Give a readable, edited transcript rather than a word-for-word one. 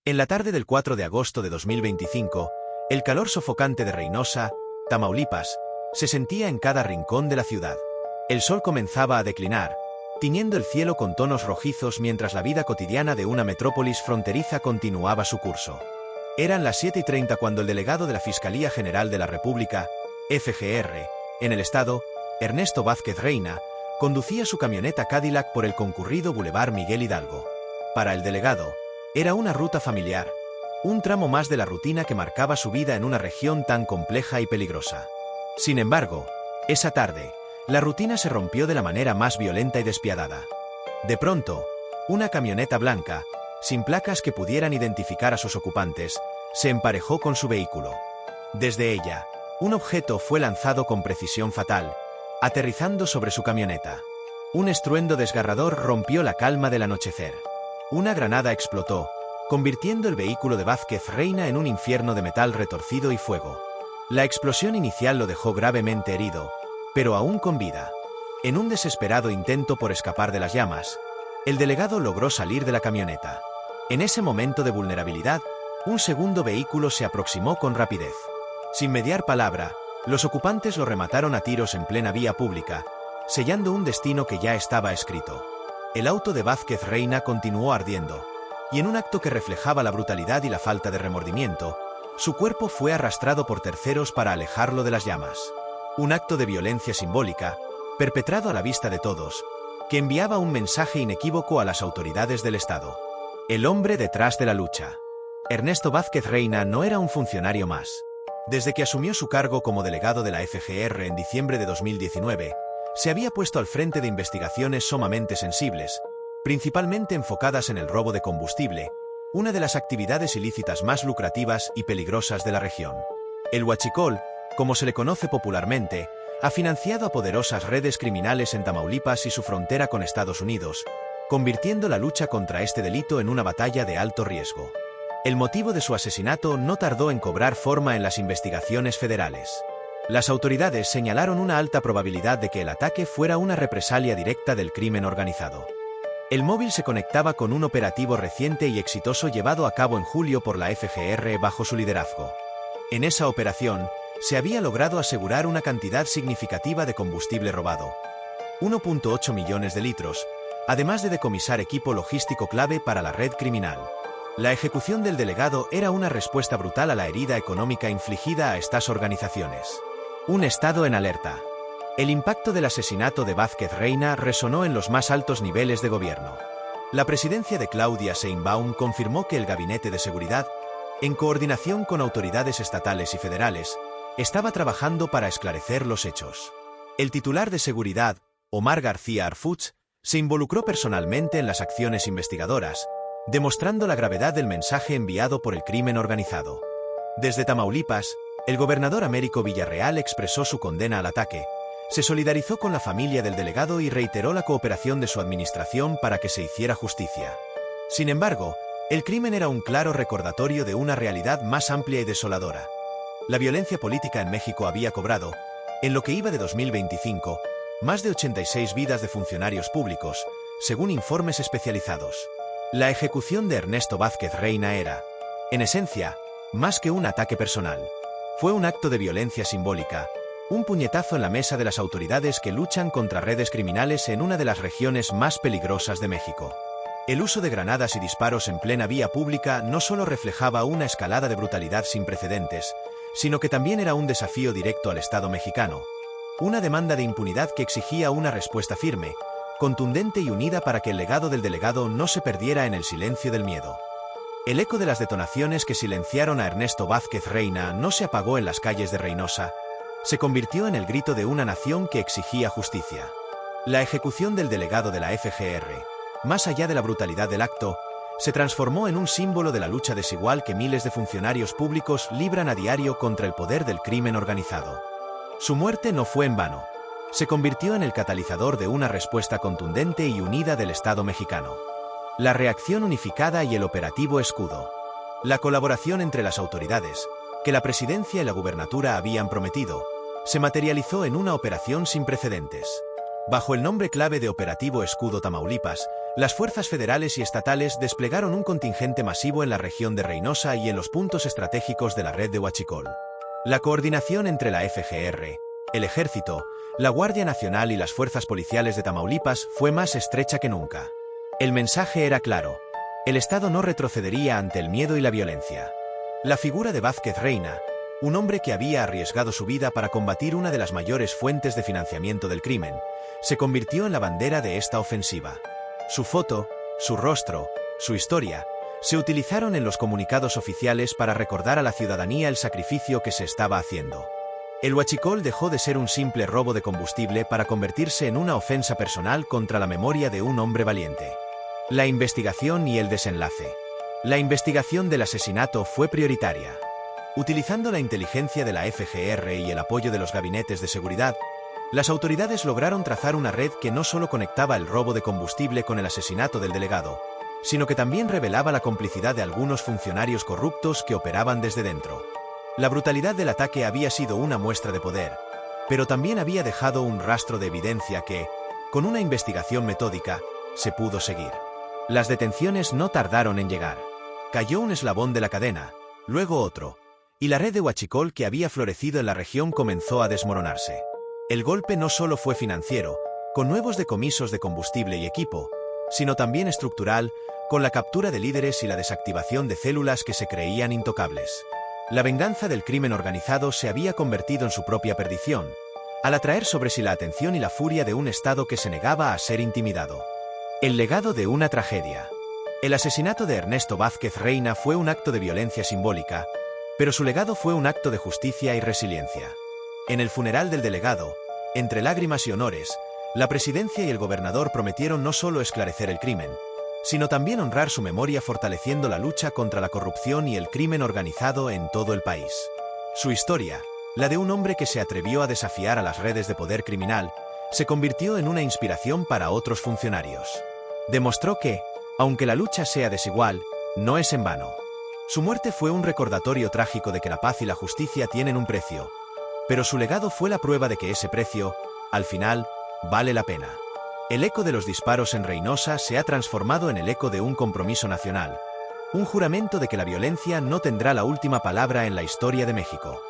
En la tarde del 4 de agosto de 2025, el calor sofocante de Reynosa, Tamaulipas, se sentía en cada rincón de la ciudad. El sol comenzaba a declinar, tiñendo el cielo con tonos rojizos mientras la vida cotidiana de una metrópolis fronteriza continuaba su curso. Eran las 7:30 cuando el delegado de la Fiscalía General de la República, FGR, en el estado, Ernesto Vázquez Reina, conducía su camioneta Cadillac por el concurrido Boulevard Miguel Hidalgo. Para el delegado, era una ruta familiar, un tramo más de la rutina que marcaba su vida en una región tan compleja y peligrosa. Sin embargo, esa tarde, la rutina se rompió de la manera más violenta y despiadada. De pronto, una camioneta blanca, sin placas que pudieran identificar a sus ocupantes, se emparejó con su vehículo. Desde ella, un objeto fue lanzado con precisión fatal, aterrizando sobre su camioneta. Un estruendo desgarrador rompió la calma del anochecer. Una granada explotó, convirtiendo el vehículo de Vázquez Reina en un infierno de metal retorcido y fuego. La explosión inicial lo dejó gravemente herido, pero aún con vida. En un desesperado intento por escapar de las llamas, el delegado logró salir de la camioneta. En ese momento de vulnerabilidad, un segundo vehículo se aproximó con rapidez. Sin mediar palabra, los ocupantes lo remataron a tiros en plena vía pública, sellando un destino que ya estaba escrito. El auto de Vázquez Reina continuó ardiendo, y en un acto que reflejaba la brutalidad y la falta de remordimiento, su cuerpo fue arrastrado por terceros para alejarlo de las llamas. Un acto de violencia simbólica, perpetrado a la vista de todos, que enviaba un mensaje inequívoco a las autoridades del Estado. El hombre detrás de la lucha. Ernesto Vázquez Reina no era un funcionario más. Desde que asumió su cargo como delegado de la FGR en diciembre de 2019, se había puesto al frente de investigaciones sumamente sensibles, principalmente enfocadas en el robo de combustible, una de las actividades ilícitas más lucrativas y peligrosas de la región. El huachicol, como se le conoce popularmente, ha financiado a poderosas redes criminales en Tamaulipas y su frontera con Estados Unidos, convirtiendo la lucha contra este delito en una batalla de alto riesgo. El motivo de su asesinato no tardó en cobrar forma en las investigaciones federales. Las autoridades señalaron una alta probabilidad de que el ataque fuera una represalia directa del crimen organizado. El móvil se conectaba con un operativo reciente y exitoso llevado a cabo en julio por la FGR bajo su liderazgo. En esa operación, se había logrado asegurar una cantidad significativa de combustible robado, 1.8 millones de litros, además de decomisar equipo logístico clave para la red criminal. La ejecución del delegado era una respuesta brutal a la herida económica infligida a estas organizaciones. Un estado en alerta. El impacto del asesinato de Vázquez Reina resonó en los más altos niveles de gobierno. La presidencia de Claudia Sheinbaum confirmó que el Gabinete de Seguridad, en coordinación con autoridades estatales y federales, estaba trabajando para esclarecer los hechos. El titular de Seguridad, Omar García Harfuch, se involucró personalmente en las acciones investigadoras, demostrando la gravedad del mensaje enviado por el crimen organizado. Desde Tamaulipas, el gobernador Américo Villarreal expresó su condena al ataque, se solidarizó con la familia del delegado y reiteró la cooperación de su administración para que se hiciera justicia. Sin embargo, el crimen era un claro recordatorio de una realidad más amplia y desoladora. La violencia política en México había cobrado, en lo que iba de 2025, más de 86 vidas de funcionarios públicos, según informes especializados. La ejecución de Ernesto Vázquez Reina era, en esencia, más que un ataque personal. Fue un acto de violencia simbólica, un puñetazo en la mesa de las autoridades que luchan contra redes criminales en una de las regiones más peligrosas de México. El uso de granadas y disparos en plena vía pública no solo reflejaba una escalada de brutalidad sin precedentes, sino que también era un desafío directo al Estado mexicano. Una demanda de impunidad que exigía una respuesta firme, contundente y unida para que el legado del delegado no se perdiera en el silencio del miedo. El eco de las detonaciones que silenciaron a Ernesto Vázquez Reina no se apagó en las calles de Reynosa, se convirtió en el grito de una nación que exigía justicia. La ejecución del delegado de la FGR, más allá de la brutalidad del acto, se transformó en un símbolo de la lucha desigual que miles de funcionarios públicos libran a diario contra el poder del crimen organizado. Su muerte no fue en vano. Se convirtió en el catalizador de una respuesta contundente y unida del Estado mexicano. La reacción unificada y el operativo Escudo. La colaboración entre las autoridades, que la presidencia y la gubernatura habían prometido, se materializó en una operación sin precedentes. Bajo el nombre clave de Operativo Escudo Tamaulipas, Las fuerzas federales y estatales desplegaron un contingente masivo en la región de Reynosa y en los puntos estratégicos de la red de Huachicol. La coordinación entre la FGR, el Ejército, la Guardia Nacional y las fuerzas policiales de Tamaulipas fue más estrecha que nunca. El mensaje era claro: el Estado no retrocedería ante el miedo y la violencia. La figura de Vázquez Reina, un hombre que había arriesgado su vida para combatir una de las mayores fuentes de financiamiento del crimen, se convirtió en la bandera de esta ofensiva. Su foto, su rostro, su historia, se utilizaron en los comunicados oficiales para recordar a la ciudadanía el sacrificio que se estaba haciendo. El huachicol dejó de ser un simple robo de combustible para convertirse en una ofensa personal contra la memoria de un hombre valiente. La investigación y el desenlace. La investigación del asesinato fue prioritaria. Utilizando la inteligencia de la FGR y el apoyo de los gabinetes de seguridad, las autoridades lograron trazar una red que no solo conectaba el robo de combustible con el asesinato del delegado, sino que también revelaba la complicidad de algunos funcionarios corruptos que operaban desde dentro. La brutalidad del ataque había sido una muestra de poder, pero también había dejado un rastro de evidencia que, con una investigación metódica, se pudo seguir. Las detenciones no tardaron en llegar. Cayó un eslabón de la cadena, luego otro, y la red de huachicol que había florecido en la región comenzó a desmoronarse. El golpe no solo fue financiero, con nuevos decomisos de combustible y equipo, sino también estructural, con la captura de líderes y la desactivación de células que se creían intocables. La venganza del crimen organizado se había convertido en su propia perdición, al atraer sobre sí la atención y la furia de un Estado que se negaba a ser intimidado. El legado de una tragedia. El asesinato de Ernesto Vázquez Reina fue un acto de violencia simbólica, pero su legado fue un acto de justicia y resiliencia. En el funeral del delegado, entre lágrimas y honores, la presidencia y el gobernador prometieron no solo esclarecer el crimen, sino también honrar su memoria fortaleciendo la lucha contra la corrupción y el crimen organizado en todo el país. Su historia, la de un hombre que se atrevió a desafiar a las redes de poder criminal, se convirtió en una inspiración para otros funcionarios. Demostró que, aunque la lucha sea desigual, no es en vano. Su muerte fue un recordatorio trágico de que la paz y la justicia tienen un precio, pero su legado fue la prueba de que ese precio, al final, vale la pena. El eco de los disparos en Reynosa se ha transformado en el eco de un compromiso nacional, un juramento de que la violencia no tendrá la última palabra en la historia de México.